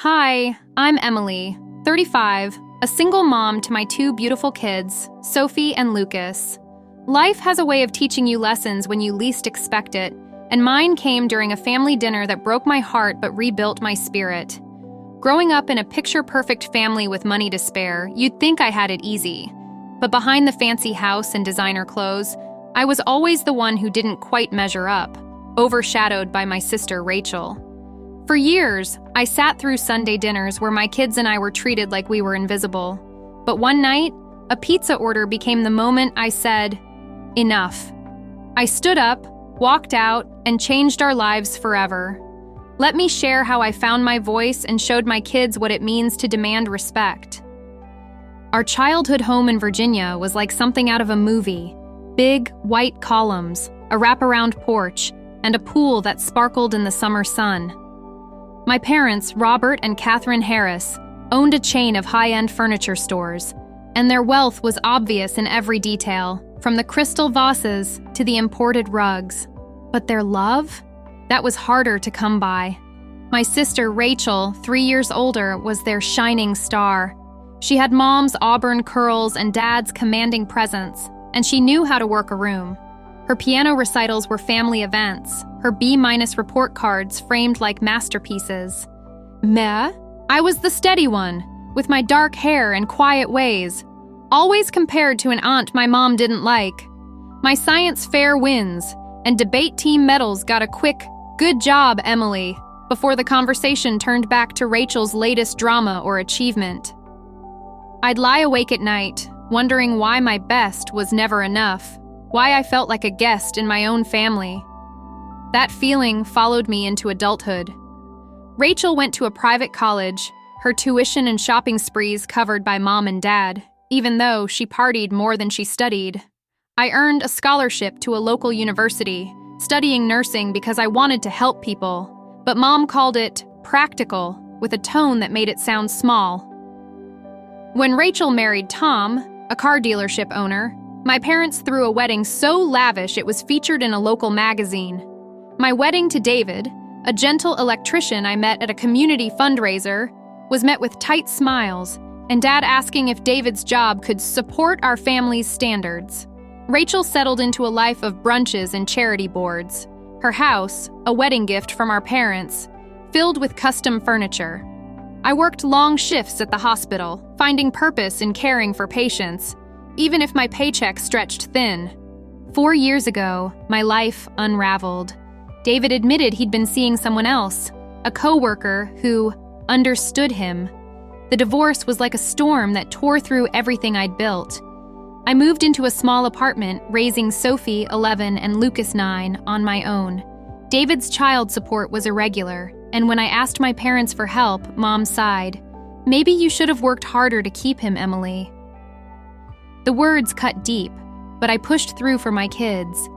Hi, I'm Emily, 35, a single mom to my two beautiful kids, Sophie and Lucas. Life has a way of teaching you lessons when you least expect it, and mine came during a family dinner that broke my heart but rebuilt my spirit. Growing up in a picture-perfect family with money to spare, you'd think I had it easy. But behind the fancy house and designer clothes, I was always the one who didn't quite measure up, overshadowed by my sister Rachel. For years, I sat through Sunday dinners where my kids and I were treated like we were invisible. But one night, a pizza order became the moment I said, "Enough." I stood up, walked out, and changed our lives forever. Let me share how I found my voice and showed my kids what it means to demand respect. Our childhood home in Virginia was like something out of a movie. Big, white columns, a wraparound porch, and a pool that sparkled in the summer sun. My parents, Robert and Catherine Harris, owned a chain of high-end furniture stores, and their wealth was obvious in every detail, from the crystal vases to the imported rugs. But their love? That was harder to come by. My sister Rachel, 3 years older, was their shining star. She had mom's auburn curls and dad's commanding presence, and she knew how to work a room. Her piano recitals were family events, her B- report cards framed like masterpieces. Me? I was the steady one, with my dark hair and quiet ways, always compared to an aunt my mom didn't like. My science fair wins and debate team medals got a quick, "Good job, Emily," before the conversation turned back to Rachel's latest drama or achievement. I'd lie awake at night, wondering why my best was never enough, why I felt like a guest in my own family. That feeling followed me into adulthood. Rachel went to a private college, her tuition and shopping sprees covered by mom and dad, even though she partied more than she studied. I earned a scholarship to a local university, studying nursing because I wanted to help people, but mom called it practical, with a tone that made it sound small. When Rachel married Tom, a car dealership owner, my parents threw a wedding so lavish it was featured in a local magazine. My wedding to David, a gentle electrician I met at a community fundraiser, was met with tight smiles, and Dad asking if David's job could support our family's standards. Rachel settled into a life of brunches and charity boards. Her house, a wedding gift from our parents, filled with custom furniture. I worked long shifts at the hospital, finding purpose in caring for patients, even if my paycheck stretched thin. 4 years ago, my life unraveled. David admitted he'd been seeing someone else, a coworker who understood him. The divorce was like a storm that tore through everything I'd built. I moved into a small apartment, raising Sophie, 11, and Lucas, 9, on my own. David's child support was irregular, and when I asked my parents for help, Mom sighed. "Maybe you should have worked harder to keep him, Emily." The words cut deep, but I pushed through for my kids.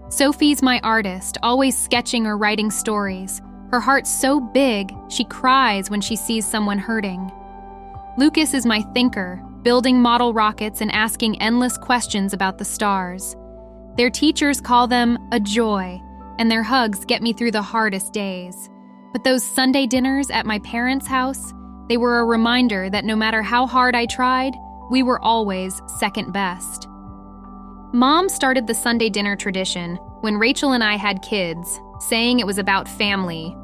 Sophie's my artist, always sketching or writing stories. Her heart's so big, she cries when she sees someone hurting. Lucas is my thinker, building model rockets and asking endless questions about the stars. Their teachers call them a joy, and their hugs get me through the hardest days. But those Sunday dinners at my parents' house, they were a reminder that no matter how hard I tried, we were always second best. Mom started the Sunday dinner tradition when Rachel and I had kids, saying it was about family.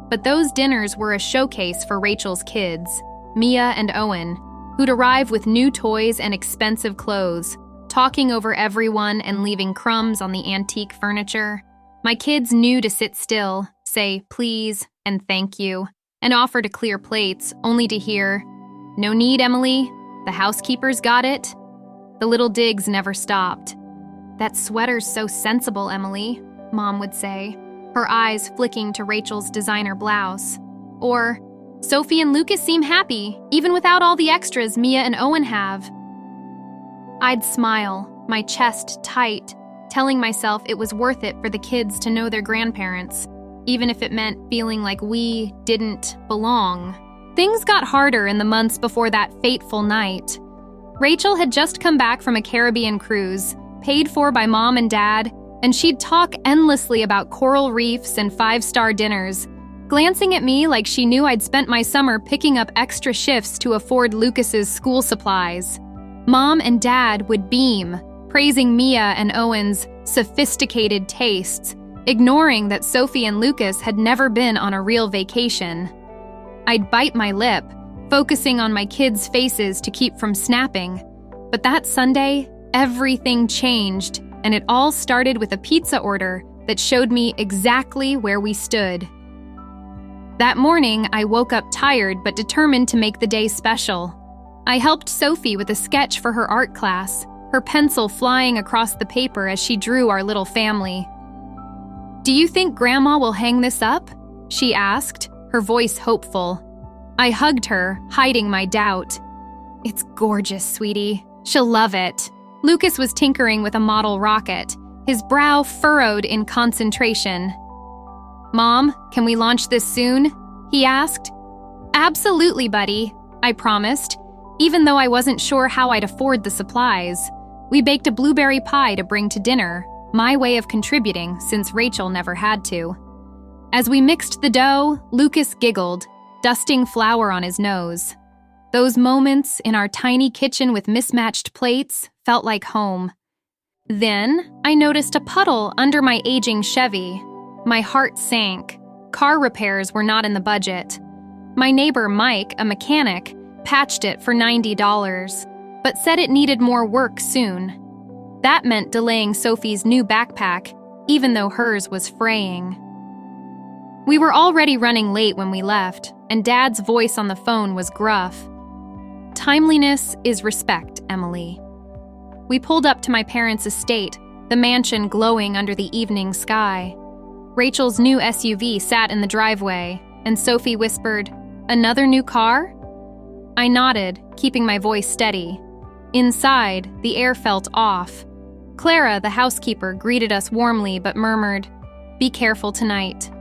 But those dinners were a showcase for Rachel's kids, Mia and Owen, who'd arrive with new toys and expensive clothes, talking over everyone and leaving crumbs on the antique furniture. My kids knew to sit still, say please and thank you, and offer to clear plates, only to hear, "No need, Emily. The housekeeper's got it." The little digs never stopped. "That sweater's so sensible, Emily," Mom would say, her eyes flicking to Rachel's designer blouse. Or, "Sophie and Lucas seem happy, even without all the extras Mia and Owen have." I'd smile, my chest tight, telling myself it was worth it for the kids to know their grandparents, even if it meant feeling like we didn't belong. Things got harder in the months before that fateful night. Rachel had just come back from a Caribbean cruise, paid for by Mom and Dad, and she'd talk endlessly about coral reefs and 5-star dinners, glancing at me like she knew I'd spent my summer picking up extra shifts to afford Lucas's school supplies. Mom and Dad would beam, praising Mia and Owen's sophisticated tastes, ignoring that Sophie and Lucas had never been on a real vacation. I'd bite my lip, focusing on my kids' faces to keep from snapping. But that Sunday, everything changed, and it all started with a pizza order that showed me exactly where we stood. That morning, I woke up tired but determined to make the day special. I helped Sophie with a sketch for her art class, her pencil flying across the paper as she drew our little family. "Do you think Grandma will hang this up?" she asked, her voice hopeful. I hugged her, hiding my doubt. "It's gorgeous, sweetie. She'll love it." Lucas was tinkering with a model rocket, his brow furrowed in concentration. "Mom, can we launch this soon?" he asked. "Absolutely, buddy," I promised, even though I wasn't sure how I'd afford the supplies. We baked a blueberry pie to bring to dinner, my way of contributing since Rachel never had to. As we mixed the dough, Lucas giggled, dusting flour on his nose. Those moments in our tiny kitchen with mismatched plates felt like home. Then, I noticed a puddle under my aging Chevy. My heart sank. Car repairs were not in the budget. My neighbor Mike, a mechanic, patched it for $90, but said it needed more work soon. That meant delaying Sophie's new backpack, even though hers was fraying. We were already running late when we left, and Dad's voice on the phone was gruff. "Timeliness is respect, Emily." We pulled up to my parents' estate, the mansion glowing under the evening sky. Rachel's new SUV sat in the driveway, and Sophie whispered, "Another new car?" I nodded, keeping my voice steady. Inside, the air felt off. Clara, the housekeeper, greeted us warmly but murmured, "Be careful tonight."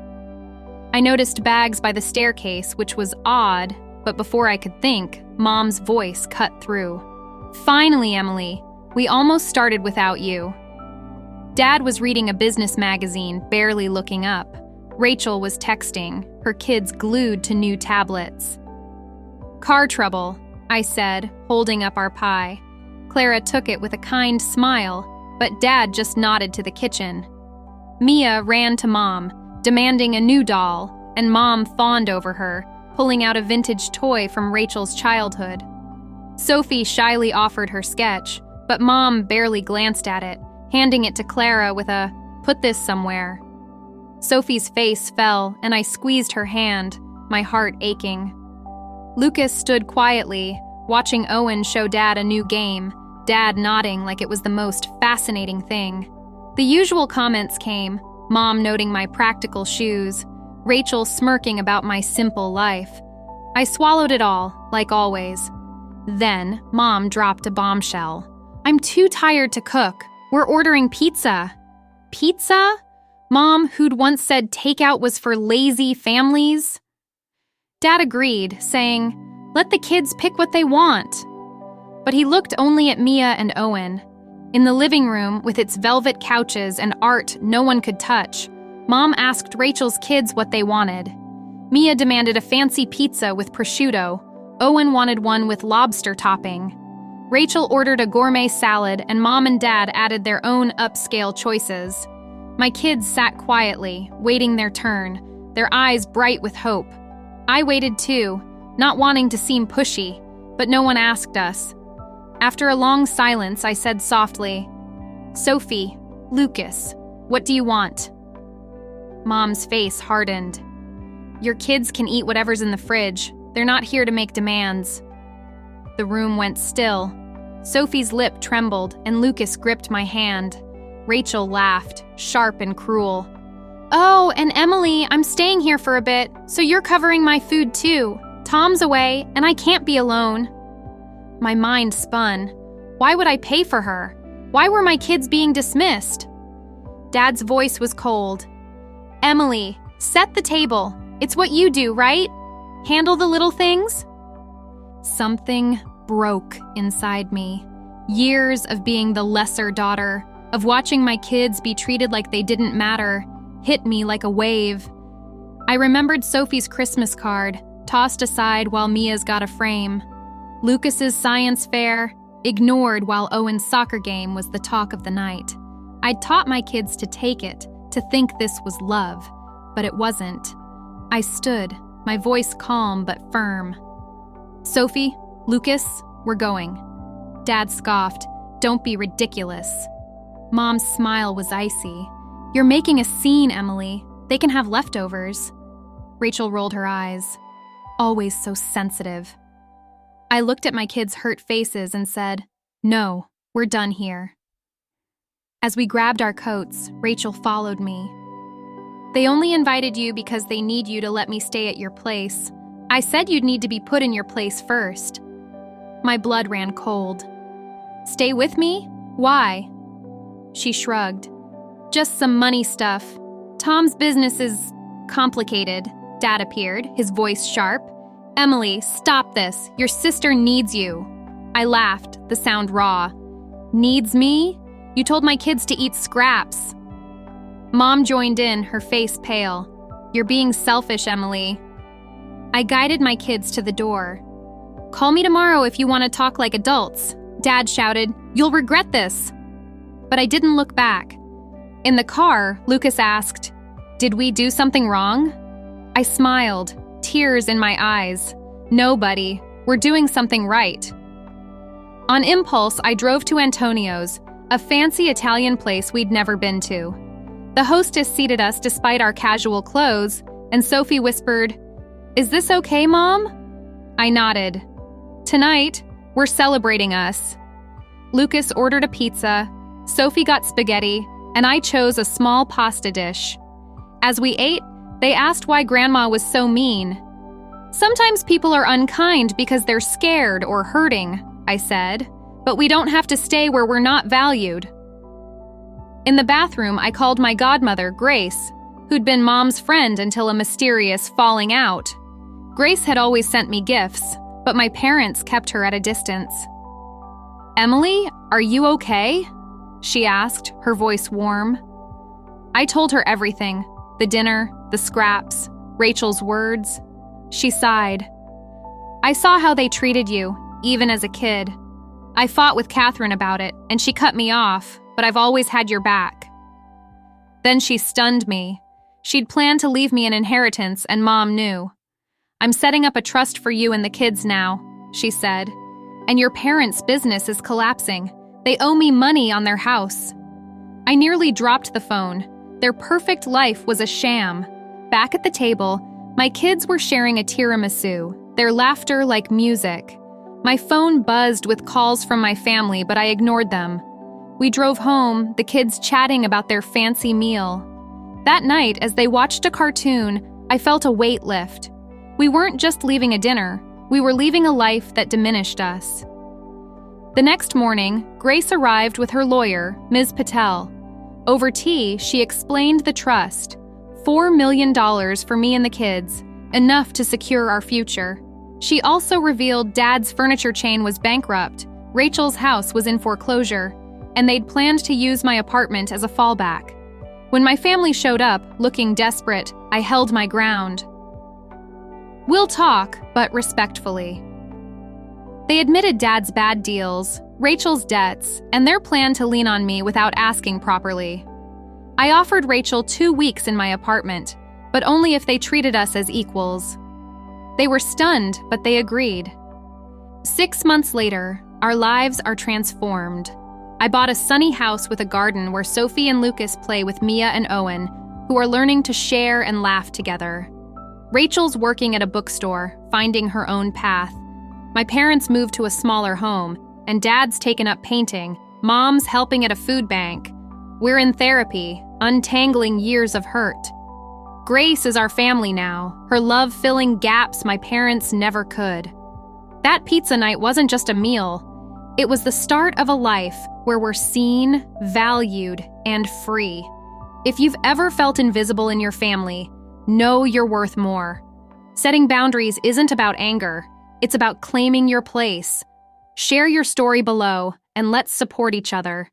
I noticed bags by the staircase, which was odd, but before I could think, Mom's voice cut through. "Finally, Emily, we almost started without you." Dad was reading a business magazine, barely looking up. Rachel was texting, her kids glued to new tablets. "Car trouble," I said, holding up our pie. Clara took it with a kind smile, but Dad just nodded to the kitchen. Mia ran to Mom, demanding a new doll, and Mom fawned over her, pulling out a vintage toy from Rachel's childhood. Sophie shyly offered her sketch, but Mom barely glanced at it, handing it to Clara with a, "Put this somewhere." Sophie's face fell, and I squeezed her hand, my heart aching. Lucas stood quietly, watching Owen show Dad a new game, Dad nodding like it was the most fascinating thing. The usual comments came, Mom noting my practical shoes, Rachel smirking about my simple life. I swallowed it all, like always. Then, Mom dropped a bombshell. "I'm too tired to cook. We're ordering pizza." Pizza? Mom, who'd once said takeout was for lazy families? Dad agreed, saying, "Let the kids pick what they want." But he looked only at Mia and Owen. In the living room, with its velvet couches and art no one could touch, Mom asked Rachel's kids what they wanted. Mia demanded a fancy pizza with prosciutto. Owen wanted one with lobster topping. Rachel ordered a gourmet salad, and Mom and Dad added their own upscale choices. My kids sat quietly, waiting their turn, their eyes bright with hope. I waited too, not wanting to seem pushy, but no one asked us. After a long silence, I said softly, "Sophie, Lucas, what do you want?" Mom's face hardened. "Your kids can eat whatever's in the fridge. They're not here to make demands." The room went still. Sophie's lip trembled, and Lucas gripped my hand. Rachel laughed, sharp and cruel. "Oh, and Emily, I'm staying here for a bit, so you're covering my food too. Tom's away, and I can't be alone." My mind spun. Why would I pay for her? Why were my kids being dismissed? Dad's voice was cold. "Emily, set the table. It's what you do, right? Handle the little things?" Something broke inside me. Years of being the lesser daughter, of watching my kids be treated like they didn't matter, hit me like a wave. I remembered Sophie's Christmas card, tossed aside while Mia's got a frame. Lucas's science fair, ignored while Owen's soccer game was the talk of the night. I'd taught my kids to take it, to think this was love, but it wasn't. I stood, my voice calm but firm. Sophie, Lucas, we're going. Dad scoffed, "Don't be ridiculous." Mom's smile was icy. "You're making a scene, Emily. They can have leftovers." Rachel rolled her eyes. Always so sensitive. I looked at my kids' hurt faces and said, "No, we're done here." As we grabbed our coats, Rachel followed me. "They only invited you because they need you to let me stay at your place. I said you'd need to be put in your place first." My blood ran cold. "Stay with me? Why?" She shrugged. "Just some money stuff. Tom's business is complicated." Dad appeared, his voice sharp. "Emily, stop this. Your sister needs you." I laughed, the sound raw. "Needs me? You told my kids to eat scraps." Mom joined in, her face pale. "You're being selfish, Emily." I guided my kids to the door. "Call me tomorrow if you want to talk like adults." Dad shouted, "You'll regret this." But I didn't look back. In the car, Lucas asked, "Did we do something wrong?" I smiled, tears in my eyes. "No, buddy, we're doing something right." On impulse, I drove to Antonio's, a fancy Italian place we'd never been to. The hostess seated us despite our casual clothes, and Sophie whispered, "Is this okay, Mom?" I nodded. "Tonight, we're celebrating us." Lucas ordered a pizza, Sophie got spaghetti, and I chose a small pasta dish. As we ate, they asked why Grandma was so mean. "Sometimes people are unkind because they're scared or hurting," I said, "but we don't have to stay where we're not valued." In the bathroom, I called my godmother, Grace, who'd been Mom's friend until a mysterious falling out. Grace had always sent me gifts, but my parents kept her at a distance. "Emily, are you okay?" she asked, her voice warm. I told her everything, the dinner, the scraps, Rachel's words. She sighed. "I saw how they treated you, even as a kid. I fought with Catherine about it, and she cut me off, but I've always had your back." Then she stunned me. She'd planned to leave me an inheritance, and Mom knew. "I'm setting up a trust for you and the kids now," she said. "And your parents' business is collapsing. They owe me money on their house." I nearly dropped the phone. Their perfect life was a sham. Back at the table, my kids were sharing a tiramisu, their laughter like music. My phone buzzed with calls from my family, but I ignored them. We drove home, the kids chatting about their fancy meal. That night, as they watched a cartoon, I felt a weight lift. We weren't just leaving a dinner, we were leaving a life that diminished us. The next morning, Grace arrived with her lawyer, Ms. Patel. Over tea, she explained the trust. $4 million for me and the kids, enough to secure our future. She also revealed Dad's furniture chain was bankrupt, Rachel's house was in foreclosure, and they'd planned to use my apartment as a fallback. When my family showed up, looking desperate, I held my ground. "We'll talk, but respectfully." They admitted Dad's bad deals, Rachel's debts, and their plan to lean on me without asking properly. I offered Rachel 2 weeks in my apartment, but only if they treated us as equals. They were stunned, but they agreed. 6 months later, our lives are transformed. I bought a sunny house with a garden where Sophie and Lucas play with Mia and Owen, who are learning to share and laugh together. Rachel's working at a bookstore, finding her own path. My parents moved to a smaller home, and Dad's taken up painting, Mom's helping at a food bank. We're in therapy, untangling years of hurt. Grace is our family now, her love filling gaps my parents never could. That pizza night wasn't just a meal. It was the start of a life where we're seen, valued, and free. If you've ever felt invisible in your family, know you're worth more. Setting boundaries isn't about anger. It's about claiming your place. Share your story below, and let's support each other.